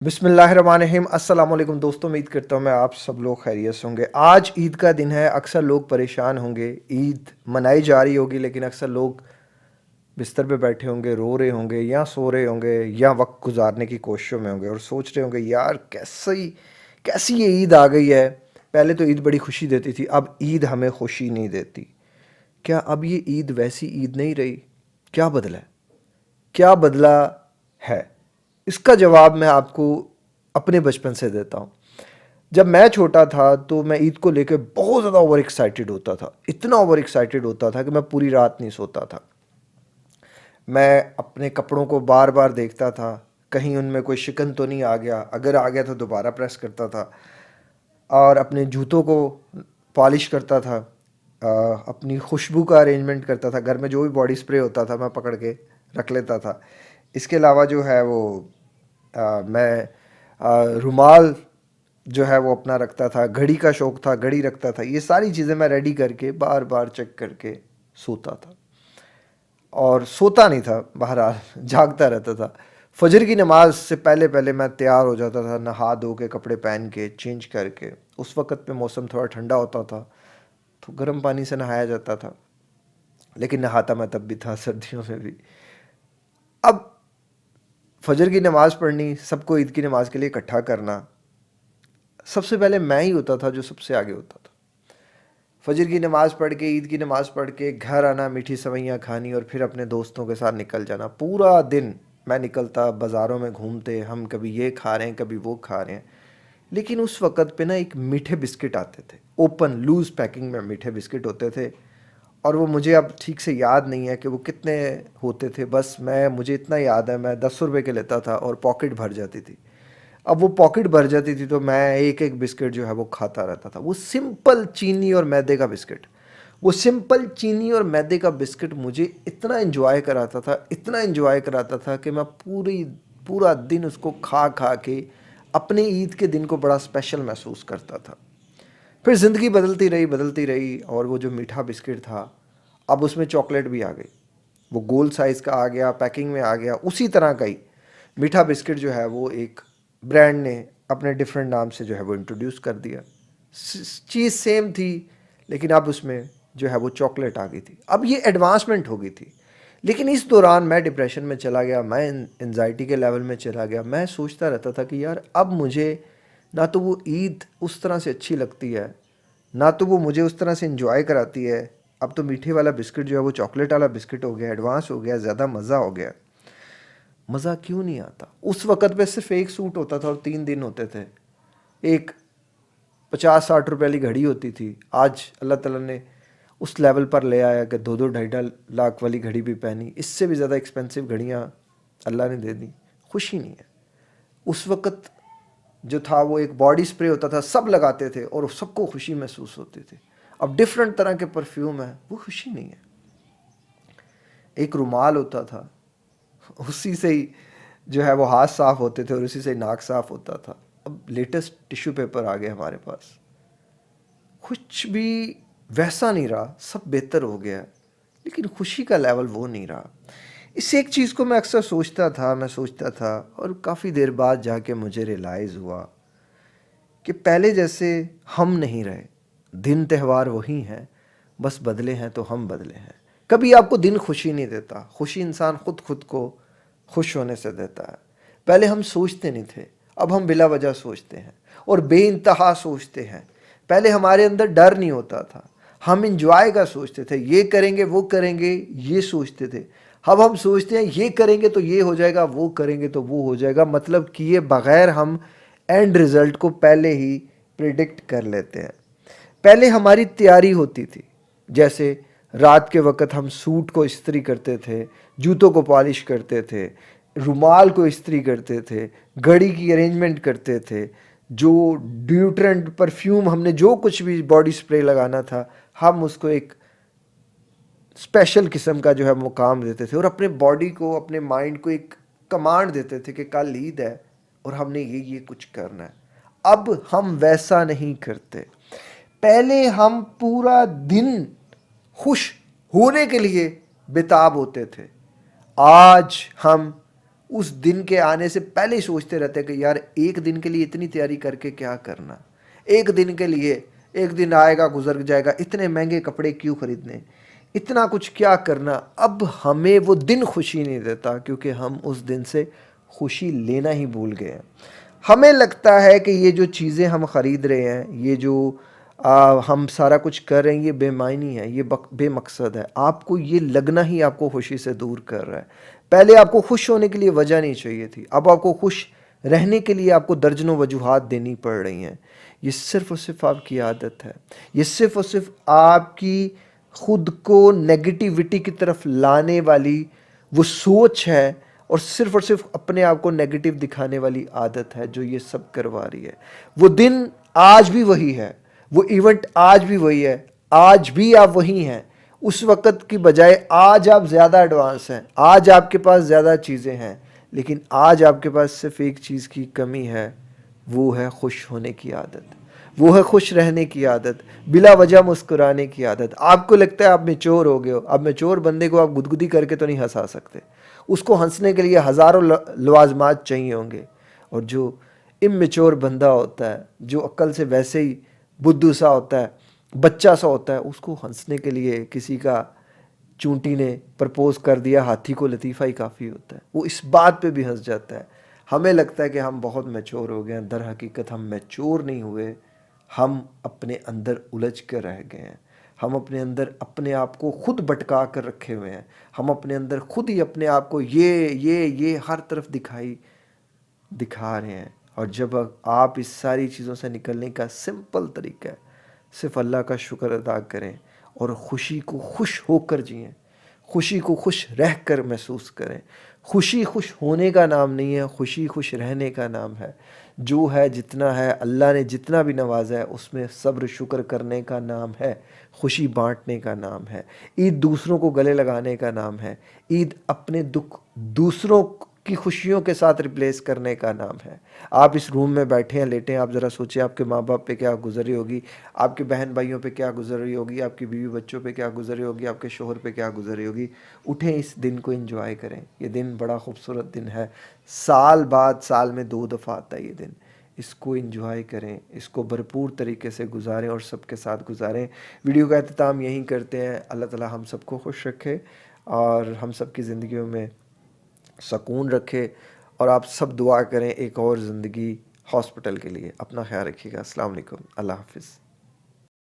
बिस्मिल्लाहिर्रहमानिर्रहीम। अस्सलाम वालेकुम दोस्तों, उम्मीद करता हूँ मैं आप सब लोग खैरियत से होंगे। आज ईद का दिन है। अक्सर लोग परेशान होंगे, ईद मनाई जा रही होगी, लेकिन अक्सर लोग बिस्तर पे बैठे होंगे, रो रहे होंगे या सो रहे होंगे या वक्त गुजारने की कोशिशों में होंगे और सोच रहे होंगे यार कैसी कैसी ये ईद आ गई है। पहले तो ईद बड़ी खुशी देती थी, अब ईद हमें खुशी नहीं देती। क्या अब ये ईद वैसी ईद नहीं रही? क्या बदला है? क्या बदला है? इसका जवाब मैं आपको अपने बचपन से देता हूँ। जब मैं छोटा था तो मैं ईद को लेकर बहुत ज़्यादा ओवर एक्साइटेड होता था, इतना ओवर एक्साइटेड होता था कि मैं पूरी रात नहीं सोता था। मैं अपने कपड़ों को बार बार देखता था, कहीं उनमें कोई शिकन तो नहीं आ गया, अगर आ गया तो दोबारा प्रेस करता था। और अपने जूतों को पॉलिश करता था, अपनी खुशबू का अरेंजमेंट करता था। घर में जो भी बॉडी स्प्रे होता था मैं पकड़ के रख लेता था। इसके अलावा जो है वो मैं रुमाल जो है वो अपना रखता था। घड़ी का शौक़ था, घड़ी रखता था। ये सारी चीज़ें मैं रेडी करके बार बार चेक करके सोता था, और सोता नहीं था, बहरहाल जागता रहता था। फजर की नमाज से पहले पहले मैं तैयार हो जाता था, नहा धो के कपड़े पहन के चेंज करके। उस वक़्त पे मौसम थोड़ा ठंडा होता था तो गर्म पानी से नहाया जाता था, लेकिन नहाता मैं तब भी था, सर्दियों में भी। अब फजर की नमाज़ पढ़नी, सबको ईद की नमाज़ के लिए इकट्ठा करना, सबसे पहले मैं ही होता था जो सबसे आगे होता था। फजर की नमाज़ पढ़ के, ईद की नमाज़ पढ़ के घर आना, मीठी सेवइयाँ खानी और फिर अपने दोस्तों के साथ निकल जाना। पूरा दिन मैं निकलता, बाज़ारों में घूमते, हम कभी ये खा रहे हैं, कभी वो खा रहे हैं। लेकिन उस वक़्त पे ना एक मीठे बिस्किट आते थे, ओपन लूज़ पैकिंग में मीठे बिस्किट होते थे। और वो मुझे अब ठीक से याद नहीं है कि वो कितने होते थे। बस मुझे इतना याद है, मैं 10 रुपए के लेता था और पॉकेट भर जाती थी। अब वो पॉकेट भर जाती थी तो मैं एक एक बिस्किट जो है वो खाता रहता था। वो सिंपल चीनी और मैदे का बिस्किट, वो सिंपल चीनी और मैदे का बिस्किट मुझे इतना एंजॉय कराता था, इतना एंजॉय कराता था कि मैं पूरा दिन उसको खा खा के अपने ईद के दिन को बड़ा स्पेशल महसूस करता था। फिर ज़िंदगी बदलती रही और वो जो मीठा बिस्किट था, अब उसमें चॉकलेट भी आ गई। वो गोल साइज़ का आ गया, पैकिंग में आ गया। उसी तरह का ही मीठा बिस्किट जो है वो एक ब्रांड ने अपने डिफरेंट नाम से जो है वो इंट्रोड्यूस कर दिया। चीज़ सेम थी, लेकिन अब उसमें जो है वो चॉकलेट आ गई थी। अब ये एडवांसमेंट हो गई थी। लेकिन इस दौरान मैं डिप्रेशन में चला गया, मैं एनजाइटी के लेवल में चला गया। मैं सोचता रहता था कि यार अब मुझे ना तो वो ईद उस तरह से अच्छी लगती है, ना तो वो मुझे उस तरह से इंजॉय कराती है। अब तो मीठे वाला बिस्किट जो है वो चॉकलेट वाला बिस्किट हो गया, एडवांस हो गया, ज़्यादा मज़ा हो गया। मज़ा क्यों नहीं आता? उस वक़्त पे सिर्फ एक सूट होता था और 3 दिन होते थे। एक 50-60 रुपए वाली घड़ी होती थी। आज अल्लाह ताला ने उस लेवल पर ले आया कि 2-2 ढाई-ढाई लाख वाली घड़ी भी पहनी। इससे भी ज़्यादा एक्सपेंसिव घड़ियाँ अल्लाह ने दे दी। खुशी नहीं है। उस वक़्त जो था वो एक बॉडी स्प्रे होता था, सब लगाते थे और सबको खुशी महसूस होती थी। अब डिफरेंट तरह के परफ्यूम है, वो खुशी नहीं है। एक रुमाल होता था, उसी से ही जो है वो हाथ साफ़ होते थे और उसी से नाक साफ़ होता था। अब लेटेस्ट टिश्यू पेपर आ गए हमारे पास। कुछ भी वैसा नहीं रहा, सब बेहतर हो गया, लेकिन खुशी का लेवल वो नहीं रहा। इस एक चीज़ को मैं अक्सर सोचता था और काफ़ी देर बाद जाके मुझे रियलाइज़ हुआ कि पहले जैसे हम नहीं रहे। दिन त्यौहार वही हैं, बस बदले हैं तो हम बदले हैं। कभी आपको दिन खुशी नहीं देता, खुशी इंसान खुद को खुश होने से देता है। पहले हम सोचते नहीं थे, अब हम बिला वजह सोचते हैं और बेइंतहा सोचते हैं। पहले हमारे अंदर डर नहीं होता था, हम इंजॉय का सोचते थे, ये करेंगे वो करेंगे ये सोचते थे। अब हम सोचते हैं ये करेंगे तो ये हो जाएगा, वो करेंगे तो वो हो जाएगा, मतलब किए बगैर हम एंड रिज़ल्ट को पहले ही प्रिडिक्ट कर लेते हैं। पहले हमारी तैयारी होती थी, जैसे रात के वक़्त हम सूट को इस्त्री करते थे, जूतों को पॉलिश करते थे, रुमाल को इस्त्री करते थे, घड़ी की अरेंजमेंट करते थे, जो डिओड्रेंट परफ्यूम हमने जो कुछ भी बॉडी स्प्रे लगाना था, हम उसको एक स्पेशल किस्म का जो है मुकाम देते थे और अपने बॉडी को, अपने माइंड को एक कमांड देते थे कि कल ईद है और हमने ये कुछ करना है। अब हम वैसा नहीं करते। पहले हम पूरा दिन खुश होने के लिए बेताब होते थे। आज हम اس دن کے آنے سے پہلے ہی سوچتے رہتے ہیں کہ یار ایک دن کے لیے اتنی تیاری کر کے کیا کرنا، ایک دن کے لیے، ایک دن آئے گا گزر جائے گا، اتنے مہنگے کپڑے کیوں خریدنے، اتنا کچھ کیا کرنا۔ اب ہمیں وہ دن خوشی نہیں دیتا کیونکہ ہم اس دن سے خوشی لینا ہی بھول گئے ہیں۔ ہمیں لگتا ہے کہ یہ جو چیزیں ہم خرید رہے ہیں، یہ جو ہم سارا کچھ کر رہے ہیں، یہ بے معنی ہے، یہ بے مقصد ہے۔ آپ کو یہ لگنا ہی آپ کو خوشی سے دور کر رہا ہے۔ پہلے آپ کو خوش ہونے کے لیے وجہ نہیں چاہیے تھی، اب آپ کو خوش رہنے کے لیے آپ کو درجنوں وجوہات دینی پڑ رہی ہیں۔ یہ صرف اور صرف آپ کی عادت ہے، یہ صرف اور صرف آپ کی خود کو نیگیٹیوٹی کی طرف لانے والی وہ سوچ ہے، اور صرف اپنے آپ کو نیگیٹو دکھانے والی عادت ہے جو یہ سب کروا رہی ہے۔ وہ دن آج بھی وہی ہے، وہ ایونٹ آج بھی وہی ہے، آج بھی آپ وہی ہیں۔ اس وقت کی بجائے آج آپ زیادہ ایڈوانس ہیں، آج آپ کے پاس زیادہ چیزیں ہیں، لیکن آج آپ کے پاس صرف ایک چیز کی کمی ہے، وہ ہے خوش ہونے کی عادت، وہ ہے خوش رہنے کی عادت، بلا وجہ مسکرانے کی عادت۔ آپ کو لگتا ہے آپ میچور ہو گئے ہو، اب میچور بندے کو آپ گدگدی کر کے تو نہیں ہنسا سکتے، اس کو ہنسنے کے لیے ہزاروں لوازمات چاہیے ہوں گے۔ اور جو اممیچور بندہ ہوتا ہے، جو عقل سے ویسے ہی بدھو سا ہوتا ہے، بچہ سا ہوتا ہے، اس کو ہنسنے کے لیے کسی کا چونٹی نے پرپوز کر دیا، ہاتھی کو لطیفہ ہی کافی ہوتا ہے، وہ اس بات پہ بھی ہنس جاتا ہے۔ ہمیں لگتا ہے کہ ہم بہت میچور ہو گئے ہیں، در حقیقت ہم میچور نہیں ہوئے، ہم اپنے اندر الجھ کر رہ گئے ہیں، ہم اپنے اندر اپنے آپ کو خود بھٹکا کر رکھے ہوئے ہیں، ہم اپنے اندر خود ہی اپنے آپ کو یہ ہر طرف دکھا رہے ہیں۔ اور جب آپ اس ساری چیزوں سے نکلنے کا سمپل طریقہ ہے، صرف اللہ کا شکر ادا کریں اور خوشی کو خوش ہو کر جئیں، خوشی کو خوش رہ کر محسوس کریں۔ خوشی خوش ہونے کا نام نہیں ہے، خوشی خوش رہنے کا نام ہے۔ جو ہے جتنا ہے، اللہ نے جتنا بھی نوازا ہے، اس میں صبر شکر کرنے کا نام ہے، خوشی بانٹنے کا نام ہے، عید دوسروں کو گلے لگانے کا نام ہے، عید اپنے دکھ دوسروں کی خوشیوں کے ساتھ ریپلیس کرنے کا نام ہے۔ آپ اس روم میں بیٹھے ہیں، لیٹے ہیں، آپ ذرا سوچیں آپ کے ماں باپ پہ کیا گزر رہی ہوگی، آپ کے بہن بھائیوں پہ کیا گزر رہی ہوگی، آپ کی بیوی بچوں پہ کیا گزر رہی ہوگی، آپ کے شوہر پہ کیا گزر رہی ہوگی۔ اٹھیں، اس دن کو انجوائے کریں، یہ دن بڑا خوبصورت دن ہے، سال بعد سال میں 2 دفعہ آتا ہے یہ دن، اس کو انجوائے کریں، اس کو بھرپور طریقے سے گزاریں اور سب کے ساتھ گزاریں۔ ویڈیو کا اختتام یہیں کرتے ہیں۔ اللہ تعالی ہم سب کو خوش رکھے اور ہم سب کی زندگیوں میں سکون رکھے، اور آپ سب دعا کریں ایک اور زندگی ہاسپٹل کے لیے۔ اپنا خیال رکھیے گا۔ السلام علیکم، اللہ حافظ۔